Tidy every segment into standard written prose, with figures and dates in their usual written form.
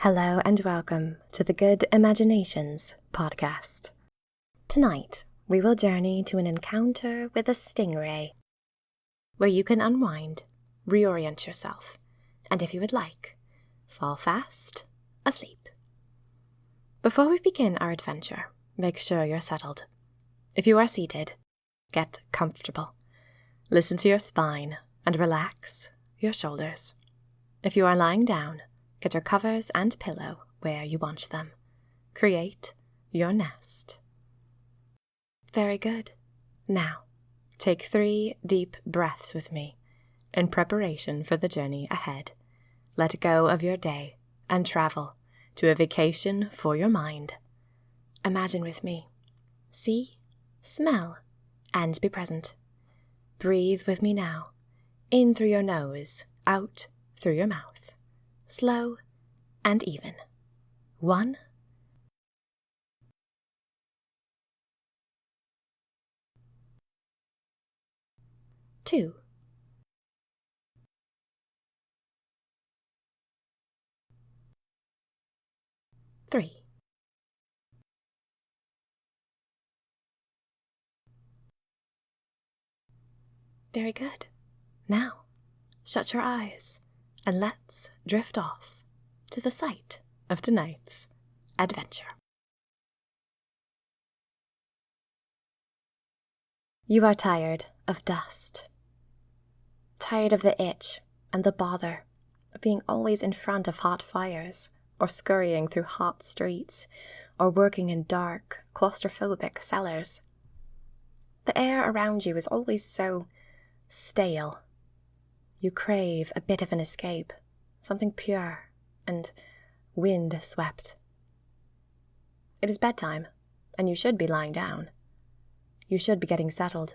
Hello and welcome to the Good Imaginations podcast. Tonight, we will journey to an encounter with a stingray, where you can unwind, reorient yourself, and if you would like, fall fast asleep. Before we begin our adventure, make sure you're settled. If you are seated, get comfortable. Listen to your spine and relax your shoulders. If you are lying down, get your covers and pillow where you want them. Create your nest. Very good. Now, take 3 deep breaths with me in preparation for the journey ahead. Let go of your day and travel to a vacation for your mind. Imagine with me. See, smell, and be present. Breathe with me now. In through your nose, out through your mouth. Slow and even. 1, 2, 3, 'Very good. Now, shut your eyes and let's drift off to the site of tonight's adventure. You are tired of dust. Tired of the itch and the bother of being always in front of hot fires, or scurrying through hot streets, or working in dark, claustrophobic cellars. The air around you is always so stale. You crave a bit of an escape, something pure and wind-swept. It is bedtime, and you should be lying down. You should be getting settled,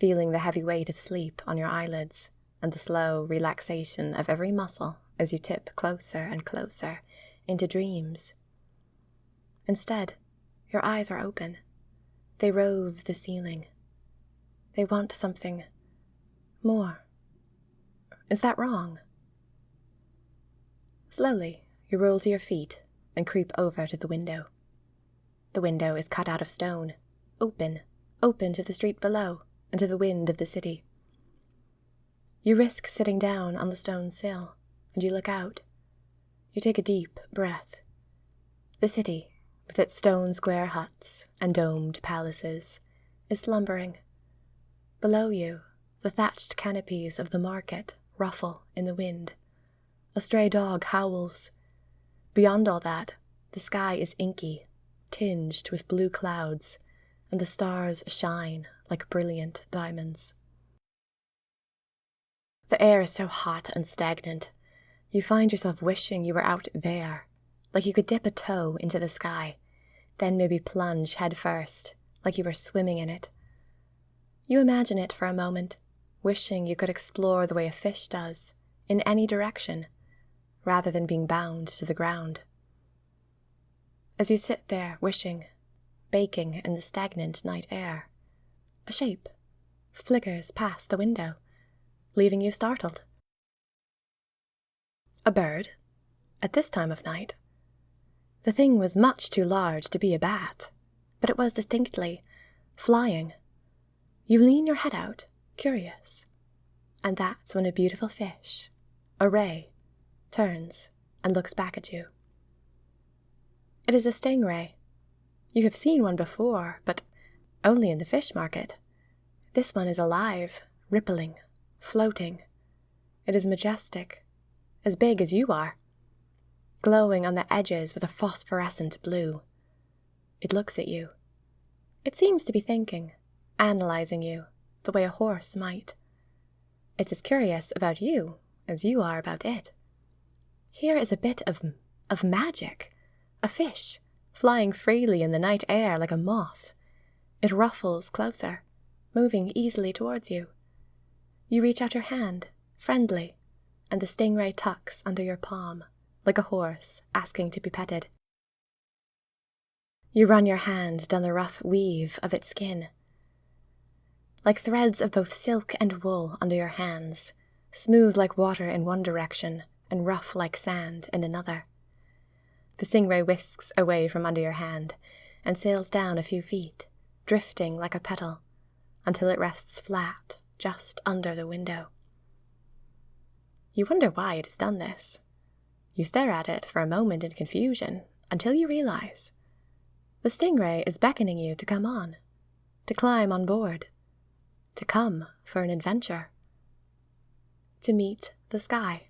feeling the heavy weight of sleep on your eyelids and the slow relaxation of every muscle as you tip closer and closer into dreams. Instead, your eyes are open. They rove the ceiling. They want something more. Is that wrong? Slowly, you roll to your feet and creep over to the window. The window is cut out of stone, open to the street below and to the wind of the city. You risk sitting down on the stone sill, and you look out. You take a deep breath. The city, with its stone square huts and domed palaces, is slumbering. Below you, the thatched canopies of the market ruffle in the wind. A stray dog howls. Beyond all that, the sky is inky, tinged with blue clouds, and the stars shine like brilliant diamonds. The air is so hot and stagnant, you find yourself wishing you were out there, like you could dip a toe into the sky, then maybe plunge head first, like you were swimming in it. You imagine it for a moment, wishing you could explore the way a fish does, in any direction, rather than being bound to the ground. As you sit there wishing, baking in the stagnant night air, a shape flickers past the window, leaving you startled. A bird, at this time of night. The thing was much too large to be a bat, but it was distinctly flying. You lean your head out, curious, and that's when a beautiful fish, a ray, turns and looks back at you. It is a stingray. You have seen one before, but only in the fish market. This one is alive, rippling, floating. It is majestic, as big as you are, glowing on the edges with a phosphorescent blue. It looks at you. It seems to be thinking, analyzing you, the way a horse might. It's as curious about you as you are about it. Here is a bit of magic. A fish, flying freely in the night air like a moth. It ruffles closer, moving easily towards you. You reach out your hand, friendly, and the stingray tucks under your palm, like a horse asking to be petted. You run your hand down the rough weave of its skin. Like threads of both silk and wool under your hands, smooth like water in one direction and rough like sand in another. The stingray whisks away from under your hand and sails down a few feet, drifting like a petal, until it rests flat just under the window. You wonder why it has done this. You stare at it for a moment in confusion until you realize the stingray is beckoning you to come on, to climb on board, to come for an adventure, to meet the sky.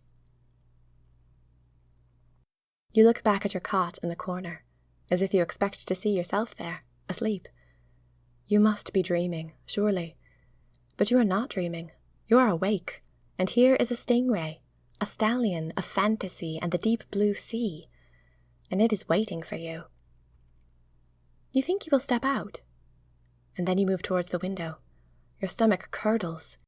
You look back at your cot in the corner, as if you expect to see yourself there, asleep. You must be dreaming, surely. But you are not dreaming. You are awake, and here is a stingray, a stallion of fantasy and the deep blue sea, and it is waiting for you. You think you will step out, and then you move towards the window. Your stomach curdles.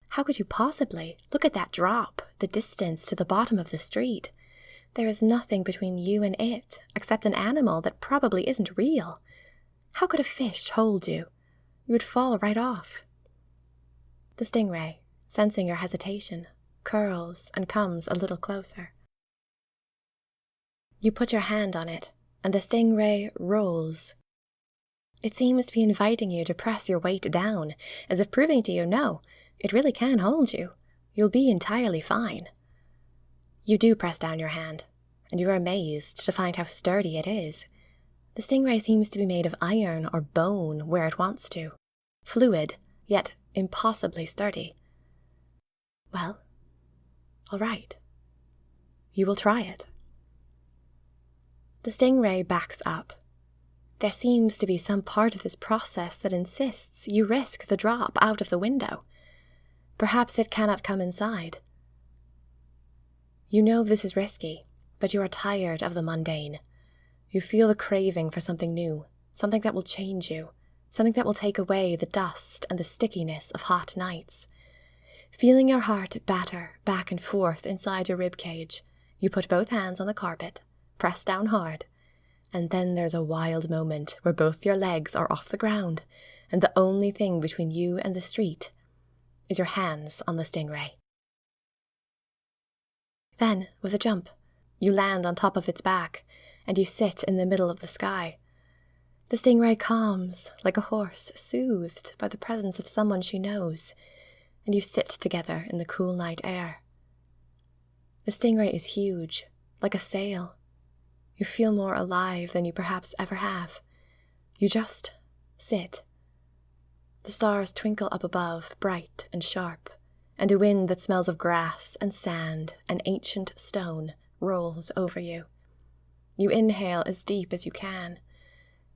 How could you possibly? Look at that drop, the distance to the bottom of the street. There is nothing between you and it, except an animal that probably isn't real. How could a fish hold you? You would fall right off. The stingray, sensing your hesitation, curls and comes a little closer. You put your hand on it, and the stingray rolls. It seems to be inviting you to press your weight down, as if proving to you, no, it really can hold you. You'll be entirely fine. You do press down your hand, and you are amazed to find how sturdy it is. The stingray seems to be made of iron or bone where it wants to. Fluid, yet impossibly sturdy. Well, all right. You will try it. The stingray backs up. There seems to be some part of this process that insists you risk the drop out of the window. Perhaps it cannot come inside. You know this is risky, but you are tired of the mundane. You feel the craving for something new, something that will change you, something that will take away the dust and the stickiness of hot nights. Feeling your heart batter back and forth inside your ribcage, you put both hands on the carpet, press down hard, and then there's a wild moment where both your legs are off the ground, and the only thing between you and the street is your hands on the stingray. Then, with a jump, you land on top of its back, and you sit in the middle of the sky. The stingray calms like a horse soothed by the presence of someone she knows, and you sit together in the cool night air. The stingray is huge, like a sail. You feel more alive than you perhaps ever have. You just sit. The stars twinkle up above, bright and sharp, and a wind that smells of grass and sand and ancient stone rolls over you. You inhale as deep as you can.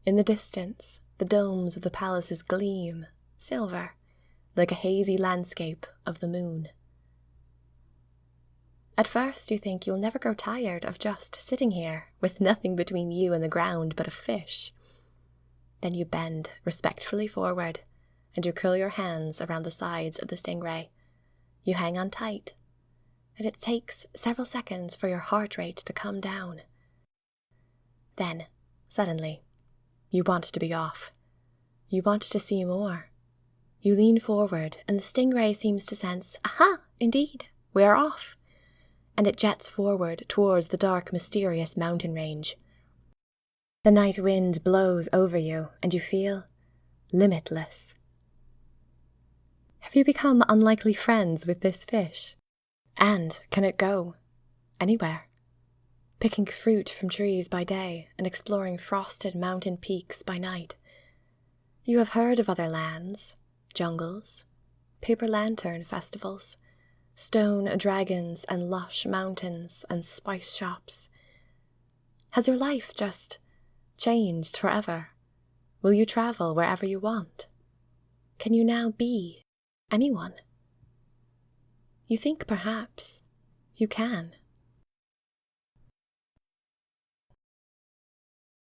In the distance, the domes of the palaces gleam, silver, like a hazy landscape of the moon. At first you think you'll never grow tired of just sitting here with nothing between you and the ground but a fish. Then you bend respectfully forward, and you curl your hands around the sides of the stingray. You hang on tight, and it takes several seconds for your heart rate to come down. Then, suddenly, you want to be off. You want to see more. You lean forward, and the stingray seems to sense, aha, indeed, we are off. And it jets forward towards the dark, mysterious mountain range. The night wind blows over you, and you feel limitless. Have you become unlikely friends with this fish? And can it go anywhere? Picking fruit from trees by day and exploring frosted mountain peaks by night. You have heard of other lands, jungles, paper lantern festivals, stone dragons and lush mountains and spice shops. Has your life just changed forever? Will you travel wherever you want? Can you now be anyone? You think perhaps you can.